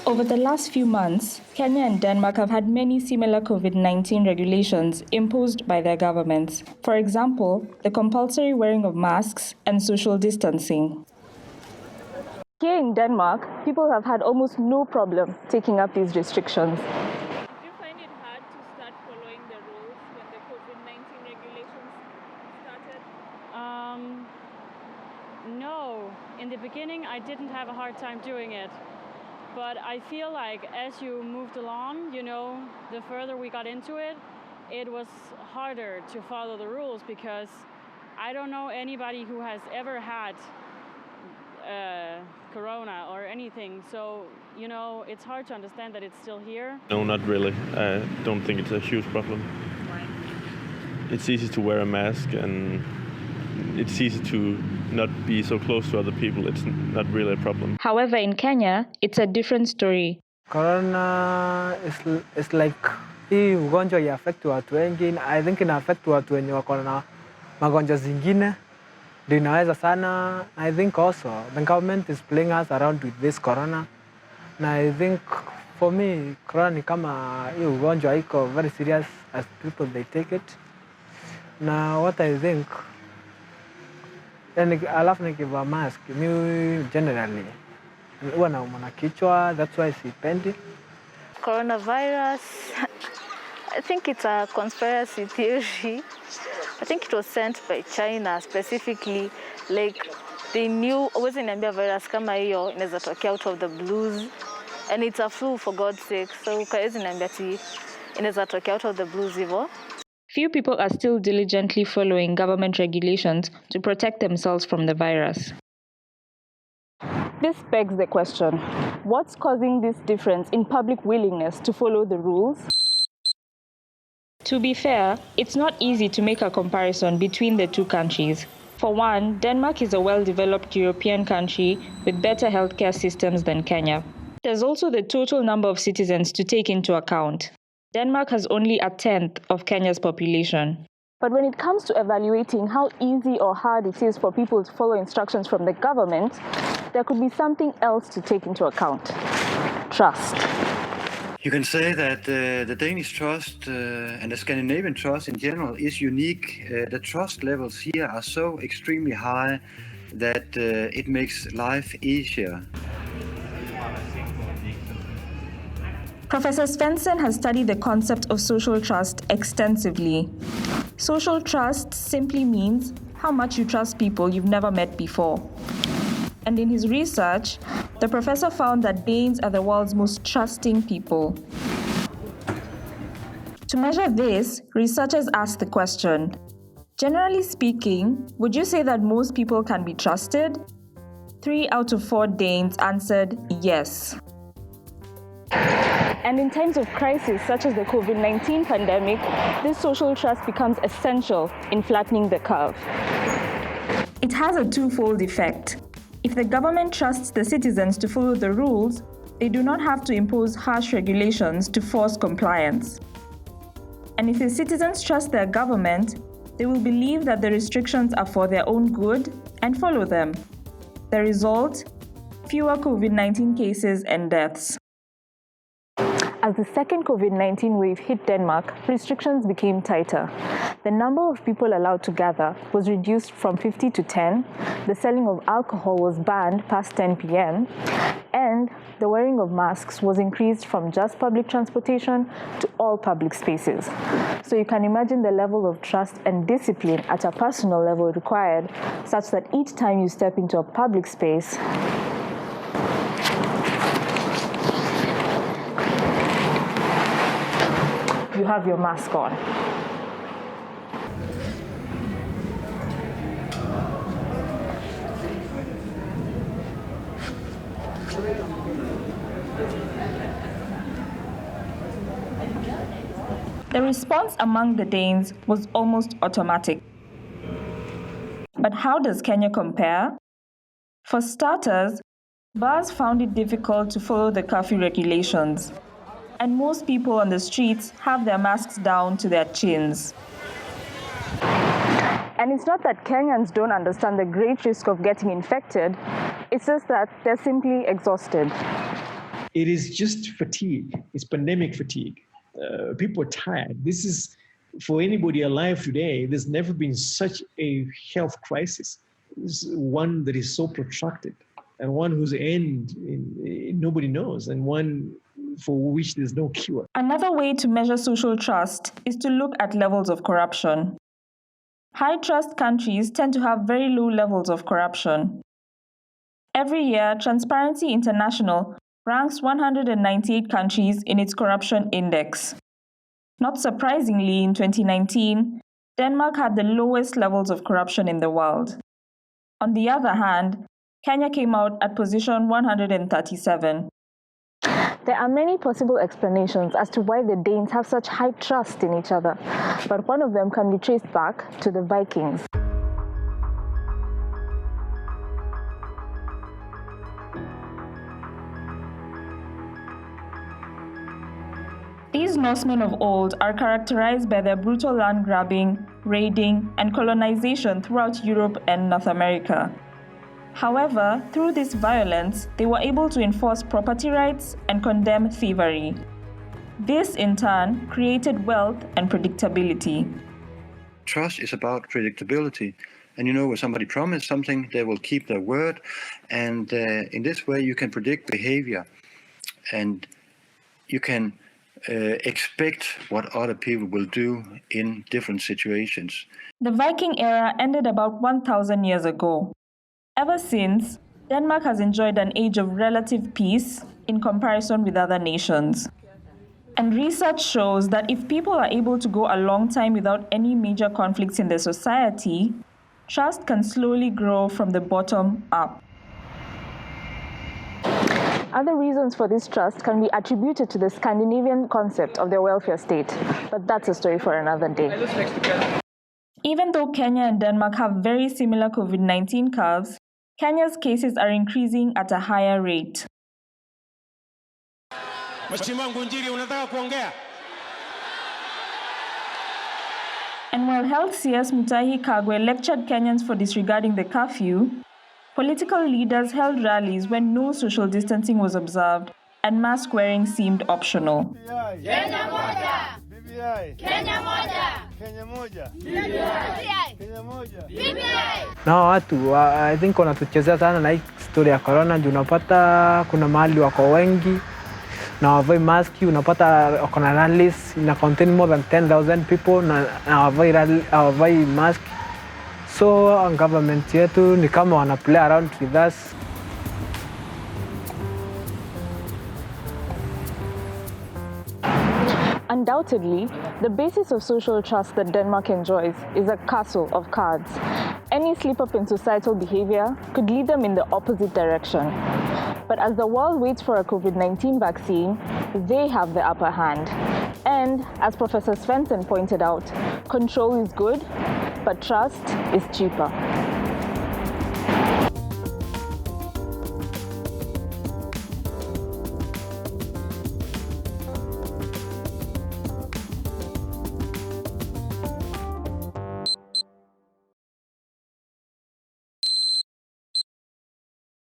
Over the last few months, Kenya and Denmark have had many similar COVID-19 regulations imposed by their governments. For example, the compulsory wearing of masks and social distancing. Here in Denmark, people have had almost no problem taking up these restrictions. Did you find it hard to start following the rules when the COVID-19 regulations started? No. In the beginning, I didn't have a hard time doing it. But I feel like as you moved along, the further we got into it, it was harder to follow the rules because I don't know anybody who has ever had corona or anything. So, it's hard to understand that it's still here. No, not really. I don't think it's a huge problem. Why? It's easy to wear a mask and it's easy to not be so close to other people. It's not really a problem. However, in Kenya, it's a different story. Corona is like hii ugonjwa ya affect watu wengi. I think ina affect watu wenye wako na magonjwa zingine. Ndio inaweza sana. I think also the government is playing us around with this corona. Na I think for me, corona ni kama hii ugonjwa iko very serious as people they take it. Na what I think, alafu nikivaa mask, mi generally huwa naumwa na kichwa, that's why sipendi. Coronavirus, I think it's a conspiracy theory. I think it was sent by China specifically, like they knew, huwezi niambia virus kama hiyo inaweza tokea out of the blues, and it's a flu for God's sake, so huwezi niambia ati inaweza tokea out of the blues hivyo. Few people are still diligently following government regulations to protect themselves from the virus. This begs the question, what's causing this difference in public willingness to follow the rules? To be fair, it's not easy to make a comparison between the two countries. For one, Denmark is a well-developed European country with better healthcare systems than Kenya. There's also the total number of citizens to take into account. Denmark has only a tenth of Kenya's population. But when it comes to evaluating how easy or hard it is for people to follow instructions from the government, there could be something else to take into account: trust. You can say that the Danish trust and the Scandinavian trust in general is unique. The trust levels here are so extremely high that it makes life easier. Professor Svensson has studied the concept of social trust extensively. Social trust simply means how much you trust people you've never met before. And in his research, the professor found that Danes are the world's most trusting people. To measure this, researchers asked the question, generally speaking, would you say that most people can be trusted? 3 out of 4 Danes answered yes. And in times of crisis, such as the COVID-19 pandemic, this social trust becomes essential in flattening the curve. It has a twofold effect. If the government trusts the citizens to follow the rules, they do not have to impose harsh regulations to force compliance. And if the citizens trust their government, they will believe that the restrictions are for their own good and follow them. The result? Fewer COVID-19 cases and deaths. As the second COVID-19 wave hit Denmark, restrictions became tighter. The number of people allowed to gather was reduced from 50 to 10, the selling of alcohol was banned past 10 p.m., and the wearing of masks was increased from just public transportation to all public spaces. So you can imagine the level of trust and discipline at a personal level required, such that each time you step into a public space, you have your mask on. The response among the Danes was almost automatic. But how does Kenya compare? For starters, bars found it difficult to follow the curfew regulations, and most people on the streets have their masks down to their chins. And it's not that Kenyans don't understand the great risk of getting infected, it's just that they're simply exhausted. It is just fatigue. It's pandemic fatigue. People are tired. This is, for anybody alive today, there's never been such a health crisis. This is one that is so protracted, and one whose end nobody knows, and one for which there's no cure. Another way to measure social trust is to look at levels of corruption. High trust countries tend to have very low levels of corruption. Every year, Transparency International ranks 198 countries in its corruption index. Not surprisingly, in 2019, Denmark had the lowest levels of corruption in the world. On the other hand, Kenya came out at position 137. There are many possible explanations as to why the Danes have such high trust in each other, but one of them can be traced back to the Vikings. These Norsemen of old are characterized by their brutal land grabbing, raiding, and colonization throughout Europe and North America. However, through this violence, they were able to enforce property rights and condemn thievery. This, in turn, created wealth and predictability. Trust is about predictability. And you know, when somebody promises something, they will keep their word. And in this way, you can predict behavior. And you can expect what other people will do in different situations. The Viking era ended about 1,000 years ago. Ever since, Denmark has enjoyed an age of relative peace in comparison with other nations. And research shows that if people are able to go a long time without any major conflicts in their society, trust can slowly grow from the bottom up. Other reasons for this trust can be attributed to the Scandinavian concept of the welfare state, but that's a story for another day. Even though Kenya and Denmark have very similar COVID-19 curves, Kenya's cases are increasing at a higher rate. And while Health CS Mutahi Kagwe lectured Kenyans for disregarding the curfew, political leaders held rallies when no social distancing was observed and mask wearing seemed optional. Kenya moja! BBI! Kenya moja! Kenya moja! BBI! Kenya moja! BBI! Na watu I think wanatuchezea sana na hii story ya corona, juu unapata kuna mahali wako wengi na wavai maski, unapata wako na rallies ina contain more than 10,000 people na wavai mask. So government yetu ni kama wana play around with us. Undoubtedly, the basis of social trust that Denmark enjoys is a castle of cards. Any slip-up in societal behavior could lead them in the opposite direction. But as the world waits for a COVID-19 vaccine, they have the upper hand. And, as Professor Svensson pointed out, control is good, but trust is cheaper.